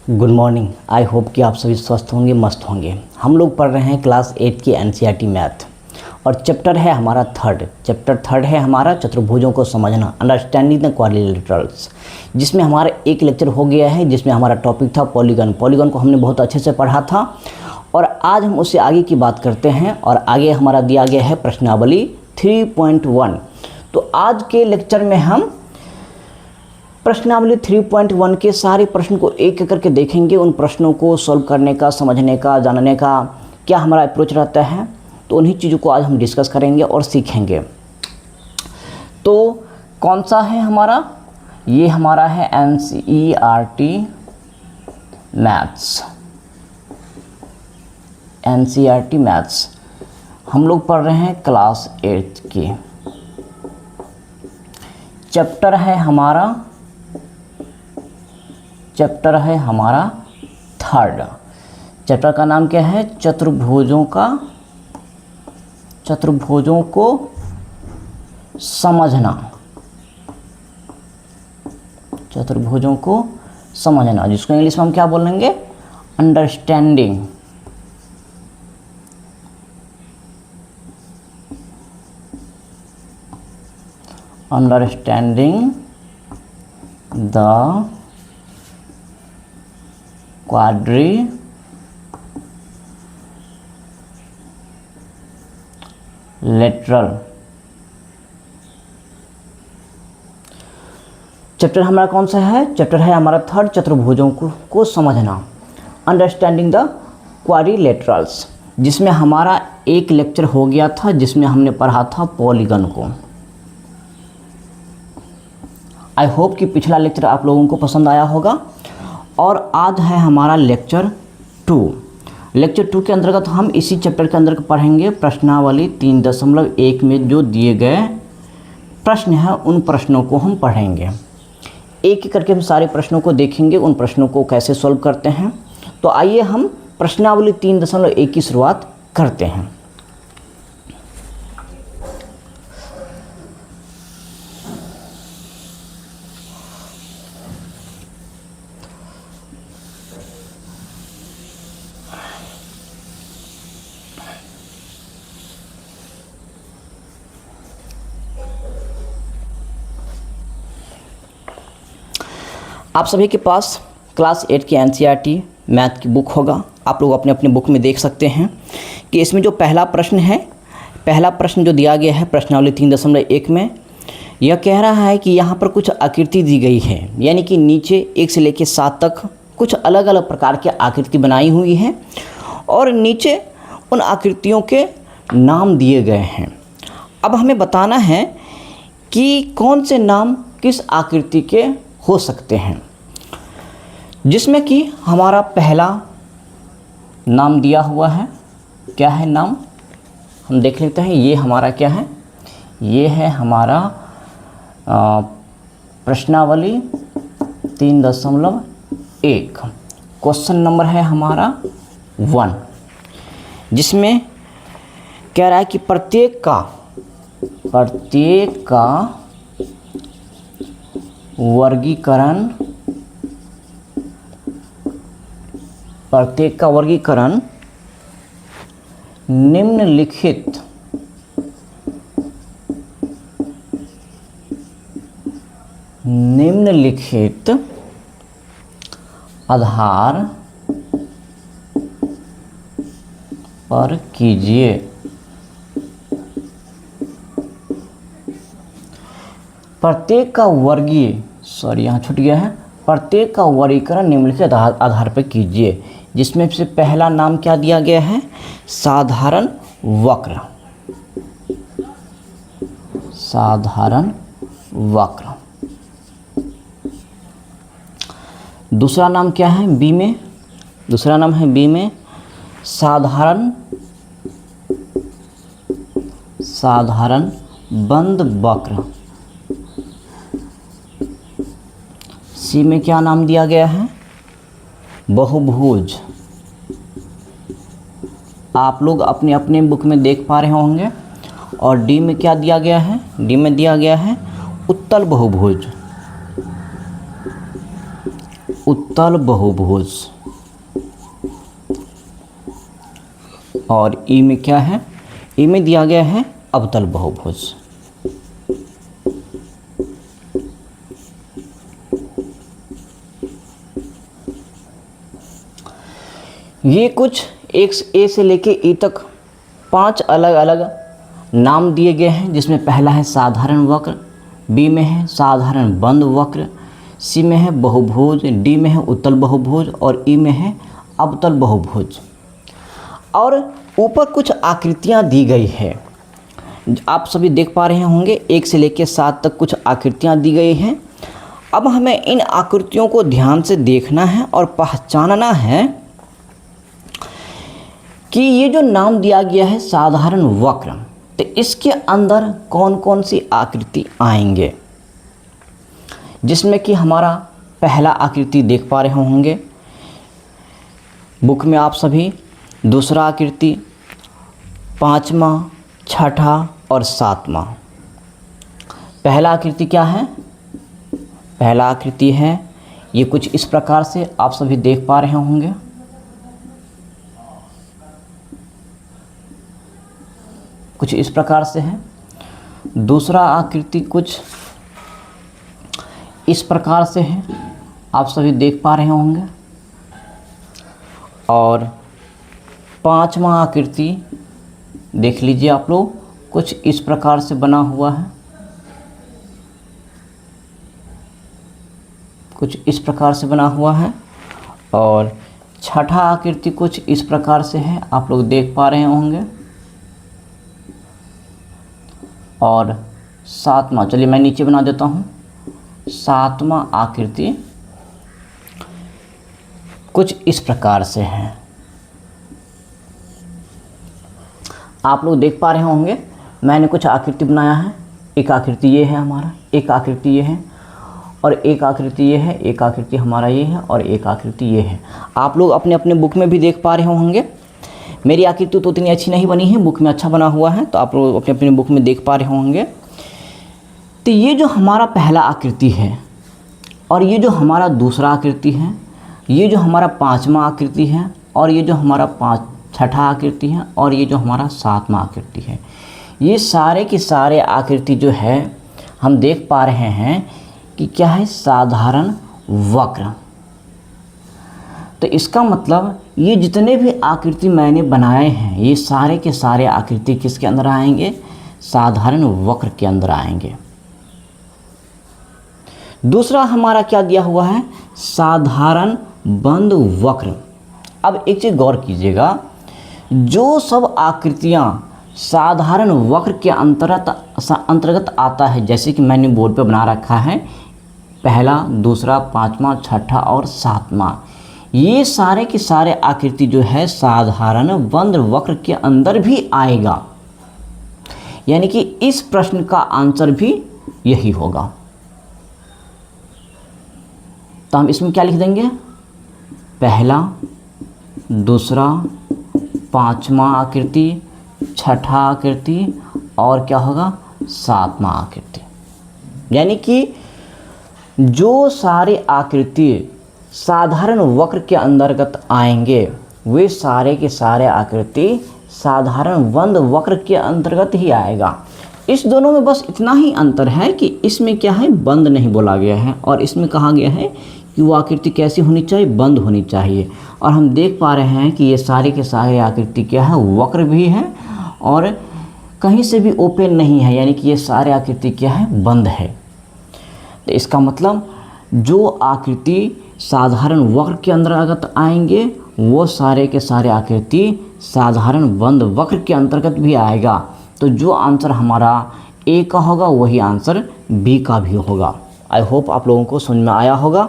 Good morning. I hope कि आप सभी स्वस्थ होंगे, मस्त होंगे। हम लोग पढ़ रहे हैं क्लास 8 की एनसीईआरटी मैथ और चैप्टर है हमारा थर्ड है हमारा चतुर्भुजों को समझना, अंडरस्टैंडिंग द क्वाड्रिलेटरल्स, जिसमें हमारा एक लेक्चर हो गया है जिसमें हमारा टॉपिक था पॉलीगन को हमने बहुत अच्छे से पढ़ा था और आज हम उससे आगे की बात करते हैं और आगे हमारा दिया गया है प्रश्नावली 3.1। तो आज के लेक्चर में हम प्रश्नावली 3.1 के सारे प्रश्न को एक एक करके देखेंगे। उन प्रश्नों को सॉल्व करने का, समझने का, जानने का क्या हमारा अप्रोच रहता है, तो उन्हीं चीज़ों को आज हम डिस्कस करेंगे और सीखेंगे। तो कौन सा है हमारा? ये हमारा है एनसीईआरटी मैथ्स। एनसीईआरटी मैथ्स हम लोग पढ़ रहे हैं क्लास 8 की। चैप्टर है हमारा थर्ड। चैप्टर का नाम क्या है? चतुर्भुजों को समझना। चतुर्भुजों को समझना, जिसको इंग्लिश में हम क्या बोलेंगे? Understanding the quadrilateral. चैप्टर हमारा कौन सा है? चैप्टर है हमारा थर्ड, चतुर्भुजों को समझना, अंडरस्टैंडिंग द क्वाड्रिलेटरल्स, जिसमें हमारा एक लेक्चर हो गया था जिसमें हमने पढ़ा था पॉलीगन को। आई होप कि पिछला लेक्चर आप लोगों को पसंद आया होगा। और आज है हमारा लेक्चर 2। लेक्चर 2 के अंतर्गत हम इसी चैप्टर के अंदर पढ़ेंगे प्रश्नावली 3.1 में जो दिए गए प्रश्न हैं, उन प्रश्नों को हम पढ़ेंगे। एक एक करके हम सारे प्रश्नों को देखेंगे, उन प्रश्नों को कैसे सॉल्व करते हैं। तो आइए हम प्रश्नावली 3.1 की शुरुआत करते हैं। आप सभी के पास क्लास 8 की एनसीईआरटी मैथ की बुक होगा। आप लोग अपने अपने बुक में देख सकते हैं कि इसमें जो पहला प्रश्न जो दिया गया है प्रश्नावली 3.1 में, यह कह रहा है कि यहाँ पर कुछ आकृति दी गई है, यानी कि नीचे 1 से लेकर 7 तक कुछ अलग अलग प्रकार की आकृति बनाई हुई है और नीचे उन आकृतियों के नाम दिए गए हैं। अब हमें बताना है कि कौन से नाम किस आकृति के हो सकते हैं, जिसमें कि हमारा पहला नाम दिया हुआ है। क्या है नाम? हम देख लेते हैं। ये हमारा क्या है? ये है हमारा प्रश्नावली 3.1। क्वेश्चन नंबर है हमारा 1, जिसमें कह रहा है कि प्रत्येक का वर्गीकरण निम्नलिखित आधार पर कीजिए। प्रत्येक का वर्गीकरण निम्नलिखित आधार पर कीजिए, जिसमें से पहला नाम क्या दिया गया है? साधारण वक्र। दूसरा नाम क्या है? बी में साधारण बंद वक्र। सी में क्या नाम दिया गया है? बहुभुज। आप लोग अपने अपने बुक में देख पा रहे होंगे। और डी में क्या दिया गया है? डी में दिया गया है उत्तल बहुभुज। उत्तल बहुभुज, और ई में क्या है, ई में दिया गया है अवतल बहुभुज। ये कुछ ए से लेके ई तक 5 अलग अलग नाम दिए गए हैं, जिसमें पहला है साधारण वक्र, बी में है साधारण बंद वक्र, सी में है बहुभुज, डी में है उत्तल बहुभुज और ई में है अवतल बहुभुज। और ऊपर कुछ आकृतियाँ दी गई है, आप सभी देख पा रहे होंगे 1 से लेकर 7 तक कुछ आकृतियाँ दी गई हैं। अब हमें इन आकृतियों को ध्यान से देखना है और पहचानना है कि ये जो नाम दिया गया है साधारण वक्र, तो इसके अंदर कौन कौन सी आकृति आएंगे, जिसमें कि हमारा पहला आकृति देख पा रहे होंगे बुक में आप सभी, दूसरा आकृति, 5वां, 6ठा और 7वां। पहला आकृति क्या है, पहला आकृति है ये कुछ इस प्रकार से आप सभी देख पा रहे होंगे। कुछ इस प्रकार से है। दूसरा आकृति कुछ इस प्रकार से है, आप सभी देख पा रहे होंगे। और 5वां आकृति देख लीजिए आप लोग, कुछ इस प्रकार से बना हुआ है, कुछ इस प्रकार से बना हुआ है। और 6ठा आकृति कुछ इस प्रकार से है, आप लोग देख पा रहे होंगे। और 7वां, चलिए मैं नीचे बना देता हूँ, 7वां आकृति कुछ इस प्रकार से है, आप लोग देख पा रहे होंगे। मैंने कुछ आकृति बनाया है, एक आकृति ये है हमारा, एक आकृति ये है और एक आकृति ये है, एक आकृति हमारा ये है और एक आकृति ये है। आप लोग अपने अपने बुक में भी देख पा रहे होंगे। मेरी आकृति तो इतनी अच्छी नहीं बनी है, बुक में अच्छा बना हुआ है, तो आप लोग अपने अपने बुक में देख पा रहे होंगे। तो ये जो हमारा पहला आकृति है और ये जो हमारा दूसरा आकृति है, ये जो हमारा 5वां आकृति है और ये जो हमारा 6ठा आकृति है और ये जो हमारा 7वां आकृति है, ये सारे के सारे आकृति जो है हम देख पा रहे हैं कि क्या है, साधारण वक्र। तो इसका मतलब ये जितने भी आकृति मैंने बनाए हैं, ये सारे के सारे आकृति किसके अंदर आएंगे, साधारण वक्र के अंदर आएंगे। दूसरा हमारा क्या दिया हुआ है, साधारण बंद वक्र। अब एक चीज़ गौर कीजिएगा, जो सब आकृतियाँ साधारण वक्र के अंतर्गत आता है, जैसे कि मैंने बोर्ड पे बना रखा है, पहला, दूसरा, 5वां, 6ठा और 7वां, ये सारे के सारे आकृति जो है साधारण बंद वक्र के अंदर भी आएगा। यानी कि इस प्रश्न का आंसर भी यही होगा। तो हम इसमें क्या लिख देंगे, पहला, दूसरा, 5वां आकृति, 6ठा आकृति और क्या होगा, 7वां आकृति। यानी कि जो सारे आकृति साधारण वक्र के अंतर्गत आएंगे, वे सारे के सारे आकृति साधारण बंद वक्र के अंतर्गत ही आएगा। इस दोनों में बस इतना ही अंतर है कि इसमें क्या है, बंद नहीं बोला गया है, और इसमें कहा गया है कि वो आकृति कैसी होनी चाहिए, बंद होनी चाहिए। और हम देख पा रहे हैं कि ये सारे के सारे आकृति क्या है, वक्र भी है और कहीं से भी ओपन नहीं है, यानी कि ये सारे आकृति क्या है, बंद है। तो इसका मतलब जो आकृति साधारण वक्र के अंतर्गत आएंगे, वो सारे के सारे आकृति साधारण बंद वक्र के अंतर्गत भी आएगा। तो जो आंसर हमारा ए का होगा वही आंसर बी का भी होगा। आई होप आप लोगों को समझ में आया होगा।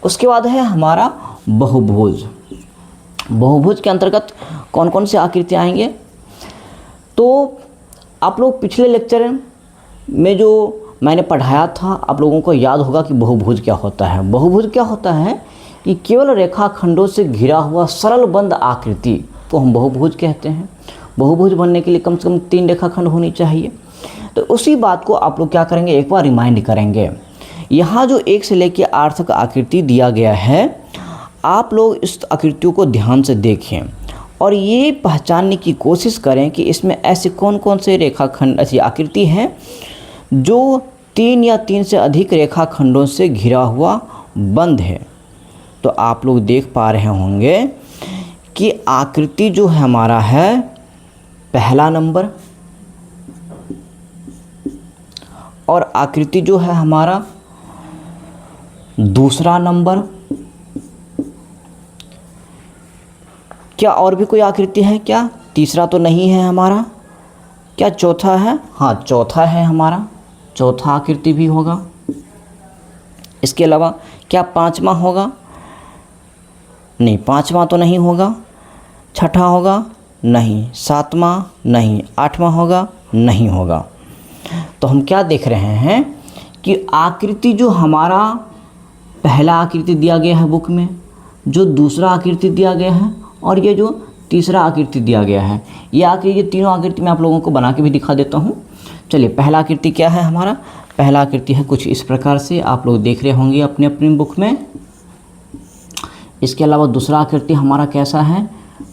उसके बाद है हमारा बहुभुज। बहुभुज के अंतर्गत कौन कौन से आकृति आएंगे, तो आप लोग पिछले लेक्चर में जो मैंने पढ़ाया था, आप लोगों को याद होगा कि बहुभुज क्या होता है। बहुभुज क्या होता है कि केवल रेखाखंडों से घिरा हुआ सरल बंद आकृति को हम बहुभुज कहते हैं। बहुभुज बनने के लिए कम से कम 3 रेखाखंड होनी चाहिए। तो उसी बात को आप लोग क्या करेंगे, एक बार रिमाइंड करेंगे यहाँ जो 1 से लेकर 8 तक आकृति दिया गया है, आप लोग इस आकृतियों को ध्यान से देखें और ये पहचानने की कोशिश करें कि इसमें ऐसे कौन कौन से रेखाखंड ऐसी आकृति हैं जो 3 या 3 से अधिक रेखाखंडों से घिरा हुआ बंद है। तो आप लोग देख पा रहे होंगे कि आकृति जो है हमारा है पहला नंबर, और आकृति जो है हमारा दूसरा नंबर। क्या और भी कोई आकृति है क्या? तीसरा तो नहीं है हमारा। क्या चौथा है? हाँ, चौथा है हमारा, चौथा आकृति भी होगा। इसके अलावा क्या पांचवा होगा? नहीं, पांचवा तो नहीं होगा। छठा होगा? नहीं। सातवां? नहीं। आठवां होगा? नहीं होगा। तो हम क्या देख रहे हैं कि आकृति जो हमारा पहला आकृति दिया गया है बुक में, जो दूसरा आकृति दिया गया है और ये जो तीसरा आकृति दिया गया है, ये आकृति, ये तीनों आकृति मैं आप लोगों को बना के भी दिखा देता हूँ। चलिए, पहला आकृति क्या है हमारा? पहला आकृति है कुछ इस प्रकार से, आप लोग देख रहे होंगे अपने अपनी बुक में। इसके अलावा दूसरा आकृति हमारा कैसा है?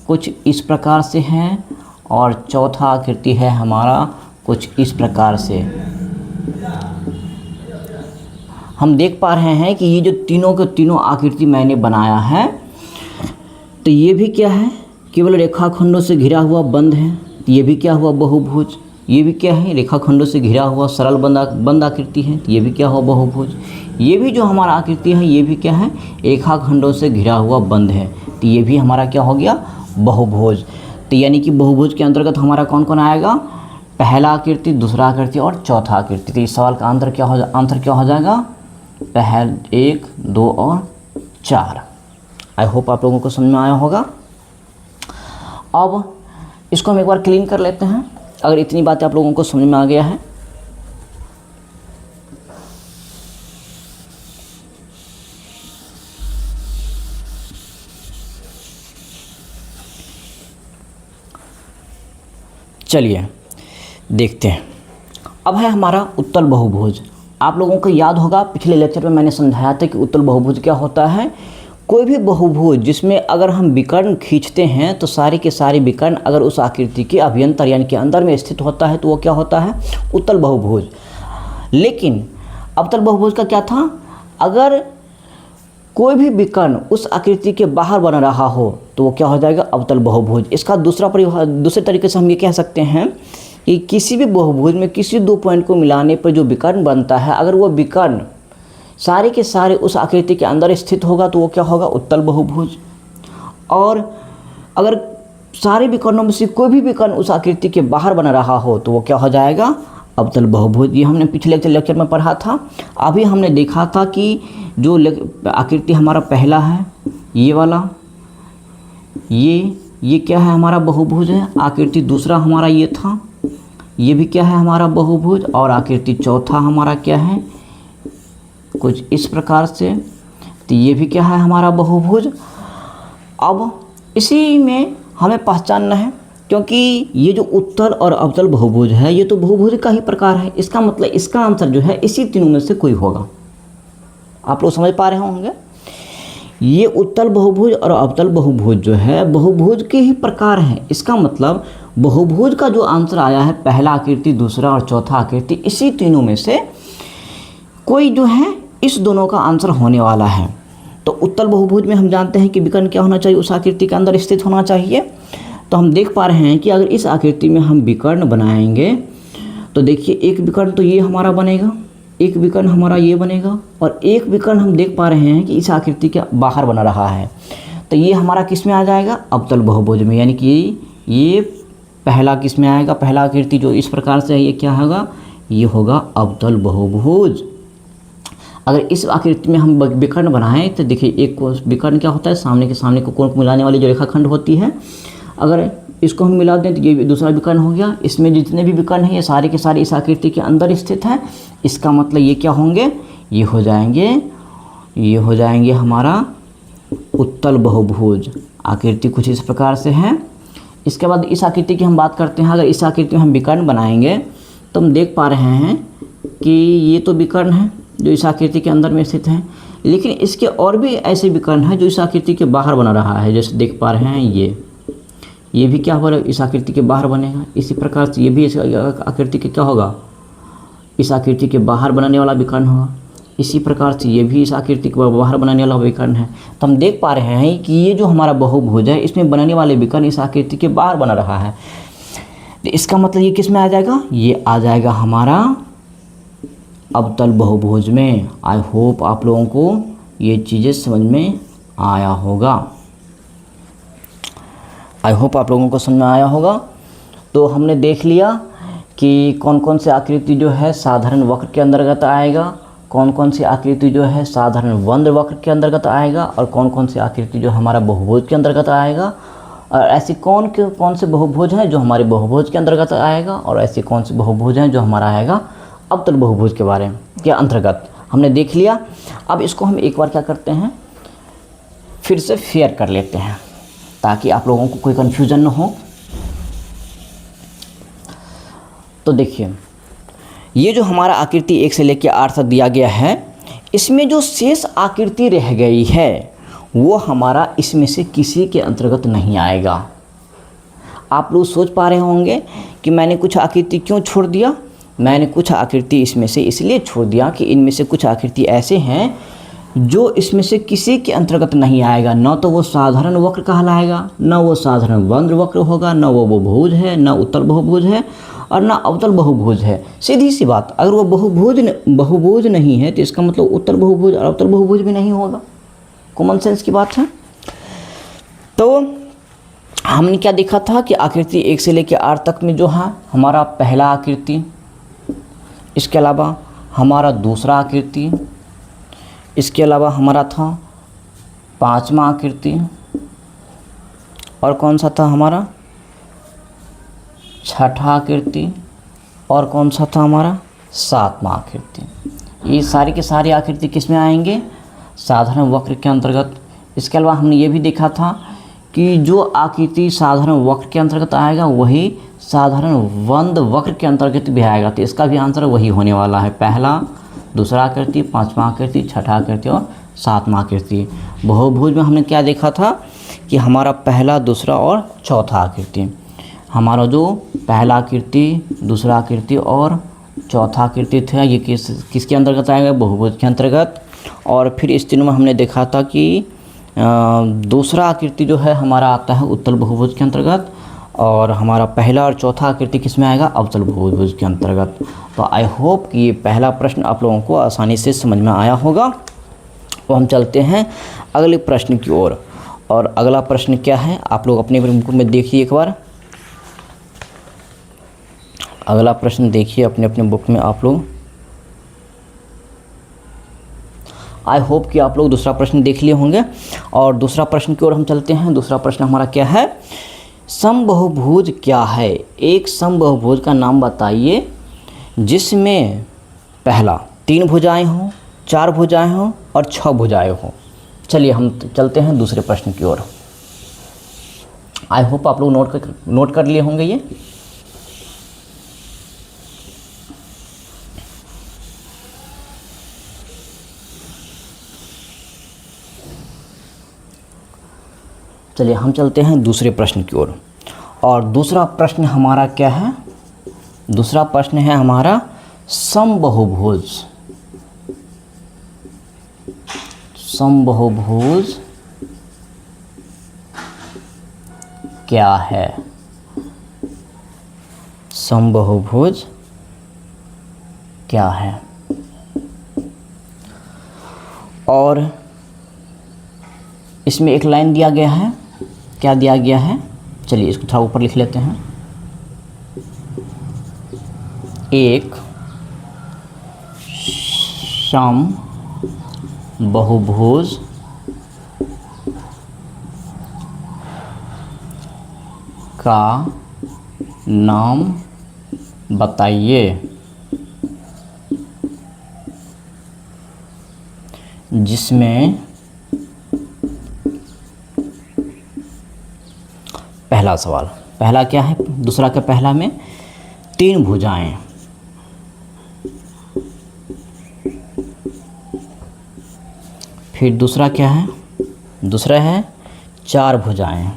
कुछ इस प्रकार से है। और चौथा आकृति है हमारा कुछ इस प्रकार से। हम देख पा रहे हैं कि ये जो तीनों के तीनों आकृति मैंने बनाया है, तो ये भी क्या है? केवल रेखाखंडों से घिरा हुआ बंद है। ये भी क्या हुआ? बहुभुज। ये भी क्या है? रेखाखंडों से घिरा हुआ सरल बंद आकृति है। ये भी क्या हुआ? बहुभुज। ये भी जो हमारा आकृति है, ये भी क्या है? रेखाखंडों से घिरा हुआ बंद है। तो ये भी हमारा क्या हो गया? बहुभुज। तो यानी कि बहुभुज के अंतर्गत हमारा कौन कौन आएगा? पहला आकृति, दूसरा आकृति और चौथा आकृति। तो इस सवाल का आंसर क्या हो जाएगा? 1, 2 और 4। आई होप आप लोगों को समझ में आया होगा। अब इसको हम एक बार क्लीन कर लेते हैं, अगर इतनी बातें आप लोगों को समझ में आ गया है। चलिए देखते हैं। अब है हमारा उत्तल बहुभुज। आप लोगों को याद होगा पिछले लेक्चर में मैंने समझाया था कि उत्तल बहुभुज क्या होता है। कोई भी बहुभुज जिसमें अगर हम विकर्ण खींचते हैं तो सारे के सारे विकर्ण अगर उस आकृति के अभ्यंतर यानी कि अंदर में स्थित होता है तो वो क्या होता है? उत्तल बहुभुज। लेकिन अवतल बहुभुज का क्या था? अगर कोई भी विकर्ण उस आकृति के बाहर बन रहा हो तो वो क्या हो जाएगा? अवतल बहुभुज। इसका दूसरे तरीके से हम ये कह सकते हैं कि किसी भी बहुभुज में किसी दो पॉइंट को मिलाने पर जो विकर्ण बनता है, अगर वो विकर्ण सारे के सारे उस आकृति के अंदर स्थित होगा तो वो क्या होगा? उत्तल बहुभुज। और अगर सारे विकर्णों में से कोई भी विकर्ण उस आकृति के बाहर बन रहा हो तो वो क्या हो जाएगा? अवतल बहुभुज। ये हमने पिछले लेक्चर में पढ़ा था। अभी हमने देखा था कि जो आकृति हमारा पहला है, ये वाला, ये क्या है? हमारा बहुभुज है। आकृति दूसरा हमारा ये था, ये भी क्या है? हमारा बहुभुज। और आकृति चौथा हमारा क्या है? कुछ इस प्रकार से। तो ये भी क्या है? हमारा बहुभुज। अब इसी में हमें पहचानना है, क्योंकि ये जो उत्तल और अवतल बहुभुज है ये तो बहुभुज का ही प्रकार है। इसका मतलब इसका आंसर जो है इसी तीनों में से कोई होगा। आप लोग समझ पा रहे होंगे। ये उत्तल बहुभुज और अवतल बहुभुज जो है बहुभुज के ही प्रकार हैं। इसका मतलब बहुभुज का जो आंसर आया है पहला आकृति, दूसरा और चौथा आकृति, इसी तीनों में से कोई जो है इस दोनों का आंसर होने वाला है। तो उत्तल बहुभुज में हम जानते हैं कि विकर्ण क्या होना चाहिए? उस आकृति के अंदर स्थित होना चाहिए। तो हम देख पा रहे हैं कि अगर इस आकृति में हम विकर्ण बनाएंगे तो देखिए एक विकर्ण तो ये हमारा बनेगा, एक विकर्ण हमारा ये बनेगा, और एक विकर्ण हम देख पा रहे हैं कि इस आकृति के बाहर बना रहा है। तो ये हमारा किस में आ जाएगा? अवतल बहुभुज में। यानी कि ये पहला किस में आएगा? पहला आकृति जो इस प्रकार से है ये क्या होगा? ये होगा अवतल बहुभुज। अगर इस आकृति में हम विकर्ण बनाएं तो देखिए एक विकर्ण क्या होता है? सामने के सामने को कोण को मिलाने वाली जो रेखाखंड होती है, अगर इसको हम मिला दें तो ये दूसरा विकर्ण हो गया। इसमें जितने भी विकर्ण हैं ये सारे के सारे इस आकृति के अंदर स्थित हैं। इसका मतलब ये क्या होंगे? ये हो जाएंगे हमारा उत्तल बहुभुज। आकृति कुछ इस प्रकार से है। इसके बाद इस आकृति की हम बात करते हैं। अगर इस आकृति में हम विकर्ण बनाएंगे तो हम देख पा रहे हैं कि ये तो विकर्ण है, जो इस आकृति के अंदर में स्थित है। लेकिन इसके और भी ऐसे विकर्ण हैं जो इस आकृति के बाहर बना रहा है, जैसे देख पा रहे हैं ये भी क्या होगा, इस आकृति के बाहर बनेगा। इसी प्रकार से ये भी इस आकृति के क्या होगा, इस आकृति के बाहर बनाने वाला विकर्ण होगा। इसी प्रकार से ये भी इस आकृति के बाहर बनाने वाला विकर्ण है। तो हम देख पा रहे हैं कि ये जो हमारा बहुभुज है इसमें बनने वाले विकर्ण इस आकृति के बाहर बना रहा है। तो इसका मतलब ये किस में आ जाएगा, ये आ जाएगा हमारा अवतल बहुभुज में। आई होप आप लोगों को ये चीज़ें समझ में आया होगा। आई होप आप लोगों को समझ में आया होगा। तो हमने देख लिया कि कौन कौन से आकृति जो है साधारण वक्र के अंतर्गत आएगा, कौन कौन सी आकृति जो है साधारण वक्र वक्र के अंतर्गत आएगा, और कौन कौन सी आकृति जो हमारा बहुभुज के अंतर्गत आएगा, और ऐसी कौन से बहुभुज हैं जो हमारे बहुभुज के अंतर्गत आएगा, और ऐसे कौन से बहुभुज हैं जो हमारा आएगा अवतल बहुभुज के बारे में के अंतर्गत हमने देख लिया। अब इसको हम एक बार क्या करते हैं, फिर से फेयर कर लेते हैं ताकि आप लोगों को कोई कन्फ्यूजन न हो। तो देखिए, ये जो हमारा आकृति 1 से लेकर 8 तक दिया गया है, इसमें जो शेष आकृति रह गई है वो हमारा इसमें से किसी के अंतर्गत नहीं आएगा। आप लोग सोच पा रहे होंगे कि मैंने कुछ आकृति क्यों छोड़ दिया। मैंने कुछ आकृति इसमें से इसलिए छोड़ दिया कि इनमें से कुछ आकृति ऐसे हैं जो इसमें से किसी के अंतर्गत नहीं आएगा। न तो वो साधारण वक्र कहलाएगा, न वो साधारण वक्र वक्र होगा, न वो बहुभुज है, न उत्तल बहुभुज है, और ना अवतल बहुभुज है। सीधी सी बात, अगर वो बहुभुज नहीं है तो इसका मतलब उत्तल बहुभुज और अवतल बहुभुज भी नहीं होगा। कॉमन सेंस की बात है। तो हमने क्या देखा था कि आकृति 1 से लेकर 8 तक में जो है हमारा पहला आकृति, इसके अलावा हमारा दूसरा आकृति, इसके अलावा हमारा था 5वां आकृति, और कौन सा था हमारा 6ठा आकृति, और कौन सा था हमारा 7वां आकृति। ये सारी के सारी आकृति किस में आएंगे, साधारण वक्र के अंतर्गत। इसके अलावा हमने ये भी देखा था कि जो आकृति साधारण वक्र के अंतर्गत आएगा वही साधारण वंद वक्र के अंतर्गत भी आएगा। तो इसका भी आंसर वही होने वाला है, पहला दूसरा आकृति, 5वां आकृति, 6ठा आकृति और 7वां आकृति। बहुभुज में हमने क्या देखा था कि हमारा पहला, दूसरा और चौथा आकृति, हमारा जो पहला आकृति, दूसरा आकृति और चौथा आकृति था ये किसके अंतर्गत आएगा, बहुभुज के अंतर्गत। और फिर इस तीनों में हमने देखा था कि दूसरा आकृति जो है हमारा आता है उत्तल बहुभुज के अंतर्गत, और हमारा पहला और चौथा आकृति किस में आएगा, अवतल बहुभुज के अंतर्गत। तो आई होप कि ये पहला प्रश्न आप लोगों को आसानी से समझ में आया होगा। तो हम चलते हैं अगले प्रश्न की ओर। और अगला प्रश्न क्या है, आप लोग अपने बुक में देखिए एक बार। अगला प्रश्न देखिए अपने अपने बुक में आप लोग। आई होप कि आप लोग दूसरा प्रश्न देख लिए होंगे। और दूसरा प्रश्न की ओर हम चलते हैं। दूसरा प्रश्न हमारा क्या है, समबहुभुज क्या है। एक समबहुभुज का नाम बताइए जिसमें पहला 3 भुजाएं हों, 4 भुजाएं हों और 6 भुजाएं हों। चलिए हम चलते हैं दूसरे प्रश्न की ओर। आई होप आप लोग नोट कर लिए होंगे ये। चलिए हम चलते हैं दूसरे प्रश्न की ओर। और दूसरा प्रश्न हमारा क्या है, दूसरा प्रश्न है हमारा समबहुभुज। समबहुभुज क्या है, समबहुभुज क्या है। और इसमें एक लाइन दिया गया है, क्या दिया गया है, चलिए इसको थोड़ा ऊपर लिख लेते हैं। एक समबहुभुज का नाम बताइए जिसमें पहला सवाल, पहला क्या है, दूसरा का पहला में 3 भुजाएं, फिर दूसरा क्या है, दूसरा है चार भुजाएं।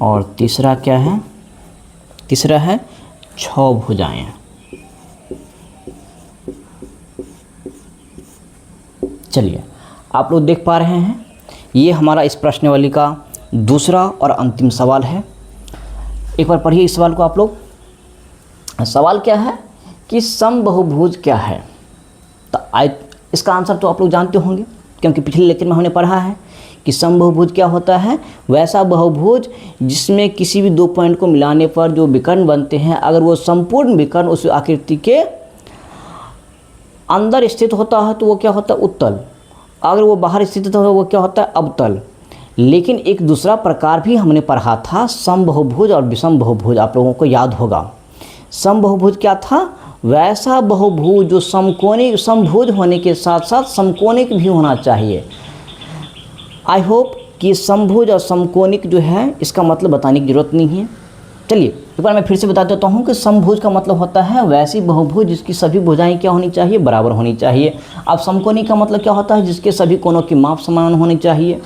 और तीसरा क्या है, तीसरा है छह भुजाएं। चलिए आप लोग देख पा रहे हैं, ये हमारा इस प्रश्नावली का दूसरा और अंतिम सवाल है। एक बार पढ़िए इस सवाल को आप लोग। सवाल क्या है कि समबहुभुज क्या है। तो इसका आंसर तो आप लोग जानते होंगे, क्योंकि पिछले लेक्चर में हमने पढ़ा है कि समबहुभुज क्या होता है। वैसा बहुभुज जिसमें किसी भी दो पॉइंट को मिलाने पर जो विकर्ण बनते हैं, अगर वो संपूर्ण विकर्ण उस आकृति के अंदर स्थित होता है तो वो क्या होता है, उत्तल। अगर वो बाहर स्थित होता है वो क्या होता है, अवतल। लेकिन एक दूसरा प्रकार भी हमने पढ़ा था, समबहुभुज और विषम बहुभुज, आप लोगों को याद होगा। समबहुभुज क्या था, वैसा बहुभुज जो समकोणिक, समभुज होने के साथ साथ समकोणिक भी होना चाहिए। आई होप कि समभुज और समकोणिक जो है इसका मतलब बताने की जरूरत नहीं है। चलिए एक बार मैं फिर से बता देता हूँ कि समभुज का मतलब होता है वैसी बहुभुज जिसकी सभी भुजाएं क्या होनी चाहिए, बराबर होनी चाहिए। अब समकोणिक का मतलब क्या होता है, जिसके सभी कोणों की माप समान होनी चाहिए,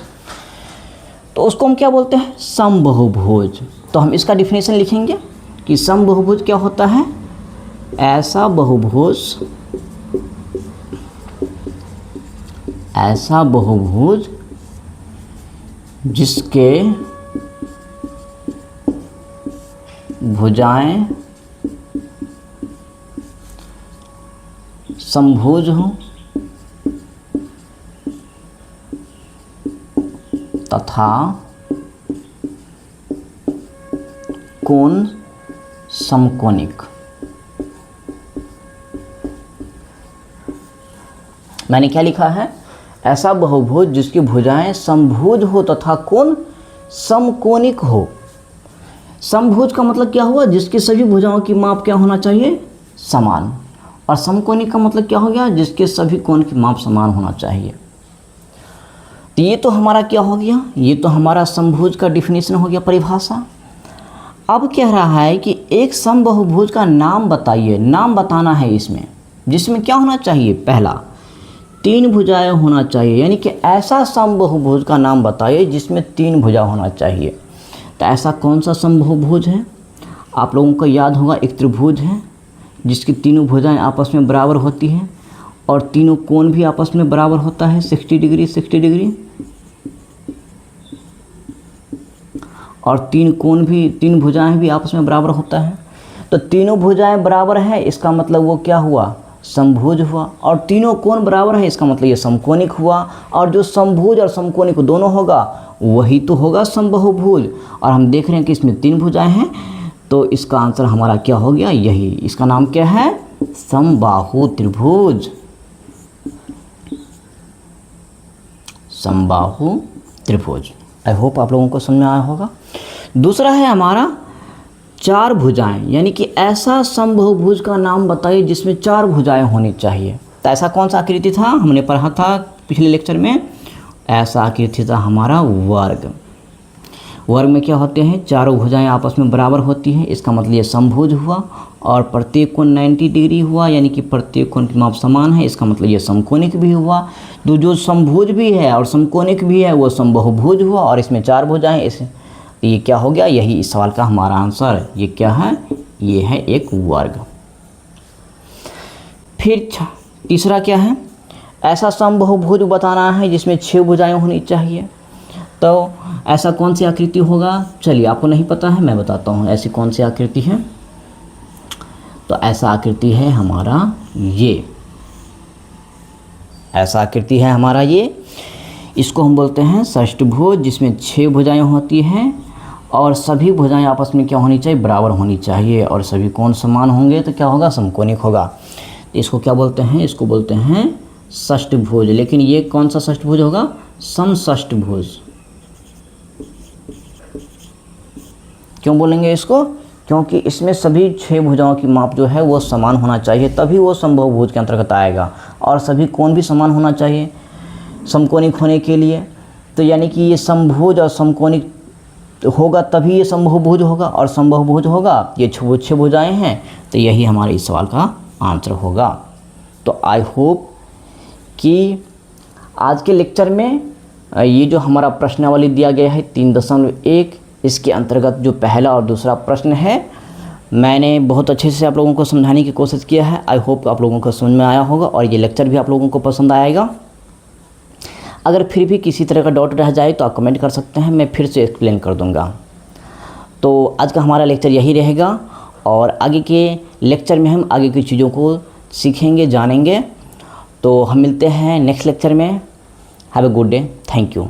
तो उसको हम क्या बोलते हैं, समबहुभुज। तो हम इसका डिफिनेशन लिखेंगे कि समबहुभुज क्या होता है, ऐसा बहुभुज, ऐसा बहुभुज जिसके भुजाएं समभुज हों तथा कोण समकोणिक। मैंने क्या लिखा है, ऐसा बहुभुज जिसकी भुजाएं समभुज हो तथा कोण समकोणिक हो। समभुज का मतलब क्या हुआ, जिसकी सभी भुजाओं की माप क्या होना चाहिए, समान। और समकोणिक का मतलब क्या हो गया, जिसके सभी कोण की माप समान होना चाहिए। तो ये तो हमारा क्या हो गया, ये तो हमारा समभुज का डिफिनेशन हो गया, परिभाषा। अब कह रहा है कि एक समबहुभुज का नाम बताइए, नाम बताना है इसमें, जिसमें क्या होना चाहिए, पहला तीन भुजाएं होना चाहिए, यानी कि ऐसा समबहुभुज का नाम बताइए जिसमें तीन भुजा होना चाहिए। तो ऐसा कौन सा समबहुभुज है, आप लोगों को याद होगा, एक त्रिभुज है जिसकी तीनों भुजाएं आपस में बराबर होती हैं और तीनों कोण भी आपस में बराबर होता है, 60 डिग्री 60 डिग्री, और तीन कोण भी, तीन भुजाएं भी आपस में बराबर होता है। तो तीनों भुजाएं बराबर है, इसका मतलब वो क्या हुआ, समभुज हुआ। और तीनों कोण बराबर है, इसका मतलब ये समकोणिक हुआ। और जो समभुज और समकोणिक दोनों होगा वही तो होगा समबहुभुज। और हम देख रहे हैं कि इसमें तीन भुजाएं हैं, तो इसका आंसर हमारा क्या हो गया, यही। इसका नाम क्या है, समबाहु त्रिभुज, समबाहु त्रिभुज। आई होप आप लोगों को समझ में आया होगा। दूसरा है हमारा चार भुजाएं, यानी कि ऐसा समबहुभुज का नाम बताइए जिसमें चार भुजाएं होनी चाहिए। तो ऐसा कौन सा आकृति था, हमने पढ़ा था पिछले लेक्चर में, ऐसा आकृति था हमारा वर्ग। वर्ग में क्या होते हैं, चारों भुजाएं आपस में बराबर होती हैं, इसका मतलब ये समभुज हुआ। और प्रत्येक कोण 90 डिग्री हुआ, यानी कि प्रत्येक कोण की माप समान है, इसका मतलब ये समकोणिक भी हुआ। तो जो समभुज भी है और समकोणिक भी है वो समबहुभुज हुआ। और इसमें चार भुजाएं, इस ये क्या हो गया, यही इस सवाल का हमारा आंसर। ये क्या है, ये है एक वर्ग। फिर तीसरा क्या है, ऐसा समबहुभुज बताना है जिसमें 6 भुजाएं होनी चाहिए। तो ऐसा कौन सी आकृति होगा, चलिए आपको नहीं पता है, मैं बताता हूँ ऐसी कौन सी आकृति है। तो ऐसा आकृति है हमारा ये, ऐसा आकृति है हमारा ये। इसको हम बोलते हैं षष्ठभुज, जिसमें 6 भुजाएं होती हैं और सभी भुजाएं आपस में क्या होनी चाहिए, बराबर होनी चाहिए। और सभी कोण समान होंगे तो क्या होगा, समकोणिक होगा। इसको क्या बोलते हैं, इसको बोलते हैं षष्ठभुज। लेकिन ये कौन सा षष्ठभुज होगा, समषष्ठभुज। क्यों बोलेंगे इसको, क्योंकि इसमें सभी 6 भुजाओं की माप जो है वो समान होना चाहिए, तभी वो समबहुभुज के अंतर्गत आएगा। और सभी कोण भी समान होना चाहिए समकोणिक होने के लिए। तो यानी कि ये समभुज और समकोणिक तो होगा तभी ये समबाहुभुज होगा, और समबाहुभुज होगा, ये छह भुजाएं हैं, तो यही हमारे इस सवाल का आंसर होगा। तो आई होप कि आज के लेक्चर में ये जो हमारा प्रश्नावली दिया गया है 3.1, इसके अंतर्गत जो पहला और दूसरा प्रश्न है, मैंने बहुत अच्छे से आप लोगों को समझाने की कोशिश किया है। आई होप आप लोगों को समझ में आया होगा और ये लेक्चर भी आप लोगों को पसंद आएगा। अगर फिर भी किसी तरह का डाउट रह जाए तो आप कमेंट कर सकते हैं, मैं फिर से एक्सप्लेन कर दूंगा। तो आज का हमारा लेक्चर यही रहेगा, और आगे के लेक्चर में हम आगे की चीज़ों को सीखेंगे, जानेंगे। तो हम मिलते हैं नेक्स्ट लेक्चर में। Have a good day, thank you.